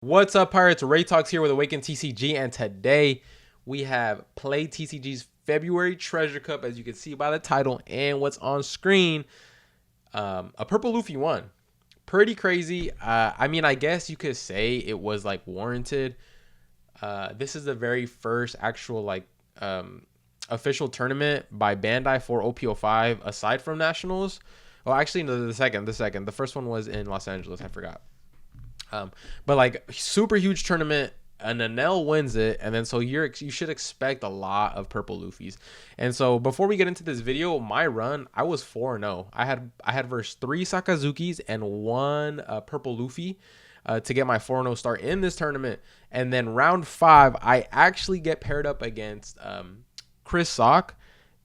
What's up, Pirates? Ray Talks here with Awaken TCG, and today we have Play TCG's February Treasure Cup, as you can see by the title and what's on screen. A purple Luffy won. Pretty crazy. I guess you could say it was like warranted. This is the very first actual official tournament by Bandai for OP05 aside from Nationals. Well, actually, no, the second. The first one was in Los Angeles. I forgot. But like super huge tournament, and Anel wins it, and then so you should expect a lot of purple Luffys. And so before we get into this video, my run, I was 4-0. I had versus 3 Sakazukis and 1 purple Luffy to get my 4-0 start in this tournament. And then round 5, I actually get paired up against Chris Sock,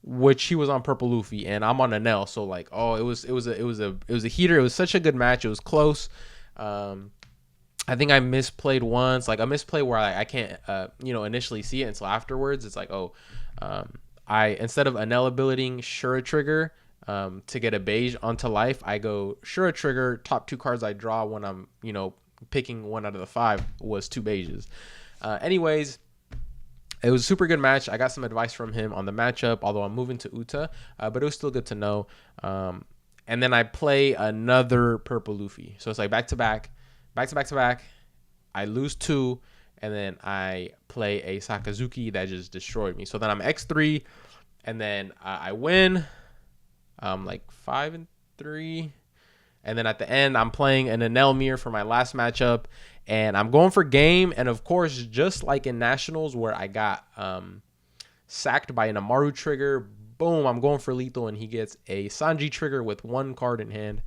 which he was on purple Luffy and I'm on Anel. So like, oh, it was a heater. It was such a good match. It was close. I think I misplayed once, like a misplay where I can't, initially see it until afterwards. It's like, I instead of Anel abilitying Shura Trigger to get a beige onto life, I go Shura Trigger, top 2 cards I draw when I'm, picking 1 out of the 5 was 2 beiges. Anyways, it was a super good match. I got some advice from him on the matchup, although I'm moving to Uta, but it was still good to know. And then I play another purple Luffy. So it's like back to back. I lose 2, and then I play a Sakazuki that just destroyed me. So then I'm X3, and then I win. Like 5-3, and then at the end I'm playing an Anel Mirror for my last matchup, and I'm going for game. And of course, just like in Nationals where I got sacked by an Amaru trigger, boom, I'm going for lethal, and he gets a Sanji trigger with 1 card in hand.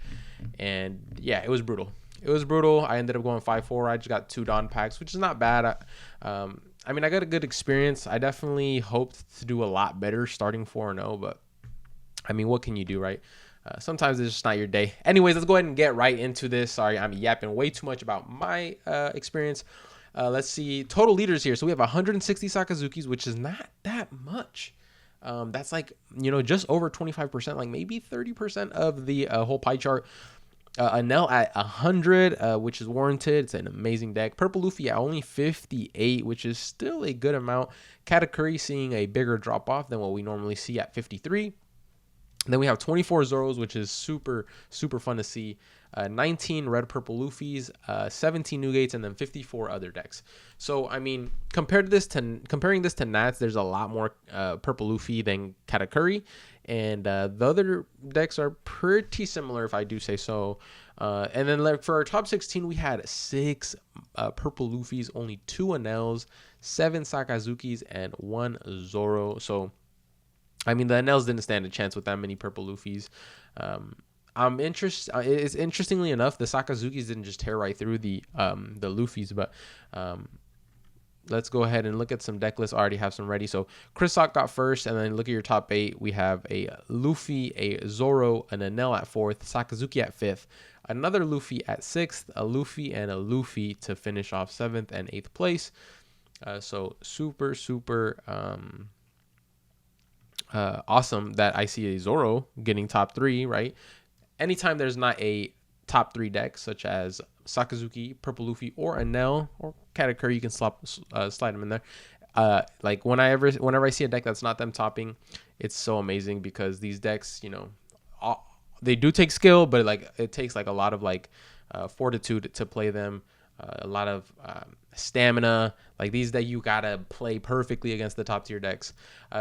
And yeah, it was brutal. I ended up going 5-4. I just got 2 Dawn packs, which is not bad. I got a good experience. I definitely hoped to do a lot better starting 4-0, but what can you do, right? Sometimes it's just not your day. Anyways, let's go ahead and get right into this. Sorry, I'm yapping way too much about my experience. Let's see. Total leaders here. So we have 160 Sakazukis, which is not that much. That's like, just over 25%, like maybe 30% of the whole pie chart. Anel at 100, which is warranted. It's an amazing deck. Purple Luffy at only 58, which is still a good amount. Katakuri seeing a bigger drop off than what we normally see at 53. Then we have 24 Zoros, which is super, super fun to see. 19 red purple Luffys, 17 Nugates, and then 54 other decks. So comparing this to Nats, there's a lot more purple Luffy than Katakuri, and the other decks are pretty similar, if I do say so. And then for our top 16, we had 6 purple Luffys, only 2 Anels, 7 Sakazukis, and 1 Zoro. So the Anels didn't stand a chance with that many purple Luffys. It's interestingly enough, the Sakazukis didn't just tear right through the Luffys, but let's go ahead and look at some deck lists. I already have some ready. So Chris Sock got first, and then look at your top 8. We have a Luffy, a Zoro, an Anel at 4th, Sakazuki at 5th, another Luffy at 6th, a Luffy, and a Luffy to finish off 7th and 8th place. So super, super awesome that I see a Zoro getting top 3, right? Anytime there's not a top 3 deck, such as Sakazuki, Purple Luffy, or Anel, or Katakuri, you can slide them in there. Whenever I see a deck that's not them topping, it's so amazing, because these decks, they do take skill, but it takes a lot of fortitude to play them. A lot of stamina, like these that you gotta play perfectly against the top tier decks.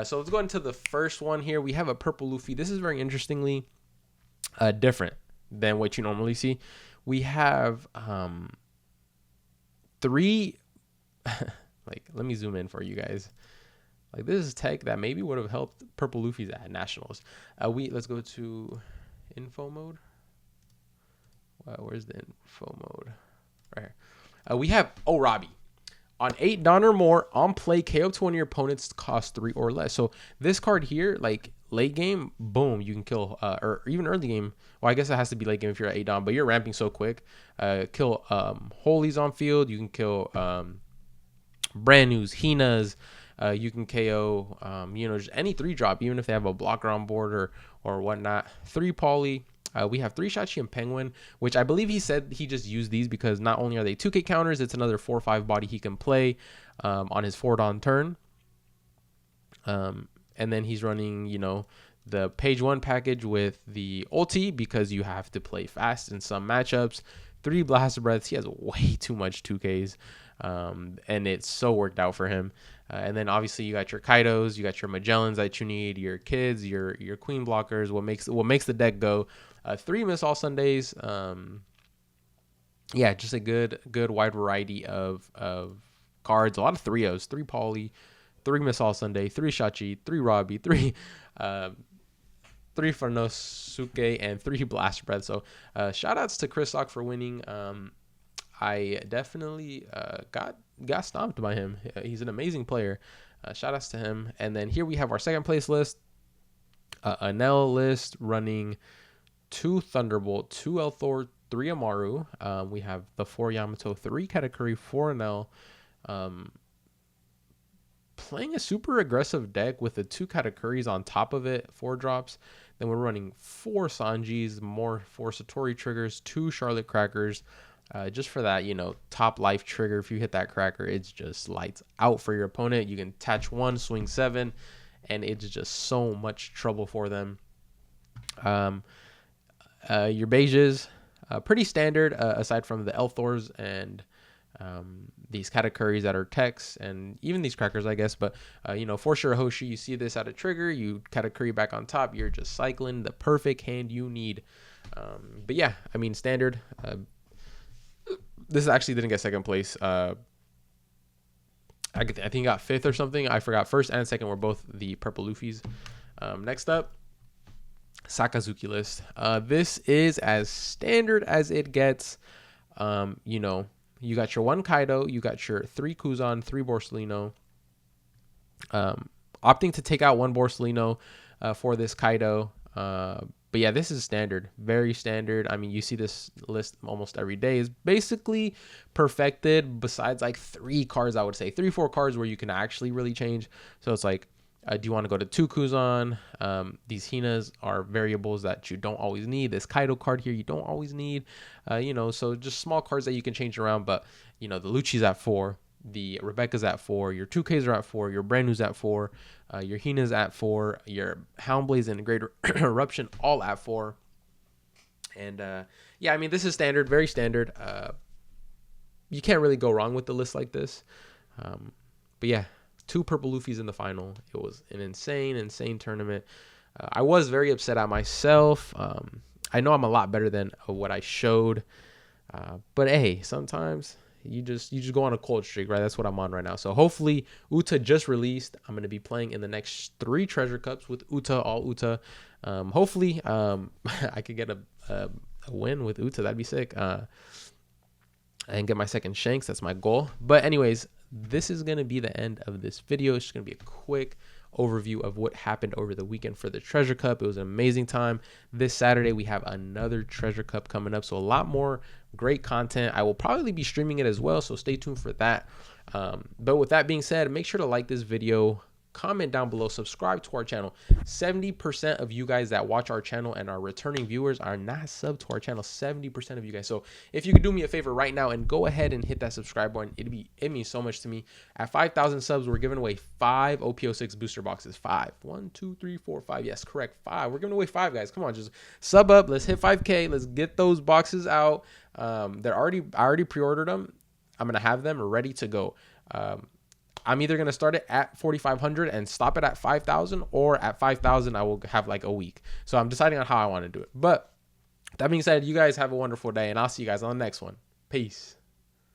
So let's go into the first one here. We have a purple Luffy. This is very interestingly different than what you normally see. We have 3 let me zoom in for you guys. This is tech that maybe would have helped purple Luffy's at Nationals. Let's go to info mode. Where's the info mode? Right here. We have Robbie. On 8 Dawn or more, on play, KO to one of your opponents, cost 3 or less. So this card here, late game, boom, you can kill, or even early game. Well, I guess it has to be late game if you're at 8 Dawn, but you're ramping so quick. Kill Holies on field. You can kill Brand News, Hinas. You can KO, just any 3 drop, even if they have a blocker on board or whatnot. 3 Poly. We have 3 Shachi and Penguin, which I believe he said he just used these because not only are they 2K counters, it's another 4/5 body he can play on his forward on turn. And then he's running, you know, the page 1 package with the ulti because you have to play fast in some matchups. 3 Blast Breaths. He has way too much 2Ks. And it's so worked out for him. And then obviously you got your Kaidos, you got your Magellans that you need, your kids, your queen blockers. What makes the deck go. 3 Miss All Sundays. Yeah, just a good wide variety of cards. A lot of 3-0s, 3 Poly, 3 Miss All Sunday, 3 Shachi, 3 Robbie, 3 Farnosuke, and 3 Blast Breath. So shout outs to Chris Lock for winning. I definitely got stomped by him. He's an amazing player. Shout outs to him. And then here we have our second place list. A Nell list running 2 Thunderbolt, 2 Elthor, 3 Amaru. We have the 4 Yamato, 3 Katakuri, 4 Nell. Playing a super aggressive deck with the 2 Katakuris on top of it, 4 drops. Then we're running 4 Sanjis, more 4 Satori triggers, 2 Charlotte Crackers. Just for that, you know, top life trigger. If you hit that cracker, it's just lights out for your opponent. You can attach 1, swing 7, and it's just so much trouble for them. Your beiges, pretty standard, aside from the Elthors and these Katakuris that are techs, and even these crackers, I guess. But you know, for sure, Hoshi, you see this at a trigger, you Katakuri back on top, you're just cycling the perfect hand you need. But yeah, I mean, standard. This actually didn't get second place. I think he got 5th or something. I forgot. First and second were both the purple Luffys. Next up, Sakazuki list. This is as standard as it gets. You know, you got your 1 Kaido, you got your 3 Kuzan, 3 Borsellino. Opting to take out 1 Borsellino for this Kaido. But yeah, this is standard, very standard. I mean, you see this list almost every day. Is basically perfected besides like 3 cards, I would say 3-4 cards where you can actually really change. So it's like, do you want to go to 2 Kuzan? These Hinas are variables that you don't always need. This Kaido card here, you don't always need. You know, so just small cards that you can change around. But, you know, the Lucci's at 4. The Rebecca's at 4, your 2Ks are at 4, your Brand New's at 4, your Hina's at 4, your Houndblaze and Great Eruption all at 4. And yeah, I mean, this is standard, very standard. You can't really go wrong with the list like this. But yeah, 2 purple Luffys in the final. It was an insane tournament. I was very upset at myself. I know I'm a lot better than what I showed. But hey, sometimes you just go on a cold streak, right? That's what I'm on right now. So hopefully Uta just released. I'm going to be playing in the next 3 treasure cups with Uta, all Uta. Hopefully I could get a win with Uta. That'd be sick. And get my second Shanks. That's my goal. But anyways, this is going to be the end of this video. It's just going to be a quick overview of what happened over the weekend for the Treasure Cup. It was an amazing time. This Saturday, we have another Treasure Cup coming up. So a lot more great content. I will probably be streaming it as well, so stay tuned for that. But with that being said, make sure to like this video, comment down below, subscribe to our channel. 70% of you guys that watch our channel and are returning viewers are not subbed to our channel. 70% of you guys. So if you could do me a favor right now and go ahead and hit that subscribe button, it means so much to me. At 5,000 subs, we're giving away 5 OP06 booster boxes. 5. 1, 2, 3, 4, 5. Yes, correct. 5. We're giving away 5, guys. Come on, just sub up. Let's hit 5K. Let's get those boxes out. I already pre-ordered them. I'm gonna have them ready to go. I'm either going to start it at 4,500 and stop it at 5,000, or at 5,000, I will have like a week. So I'm deciding on how I want to do it. But that being said, you guys have a wonderful day, and I'll see you guys on the next one. Peace.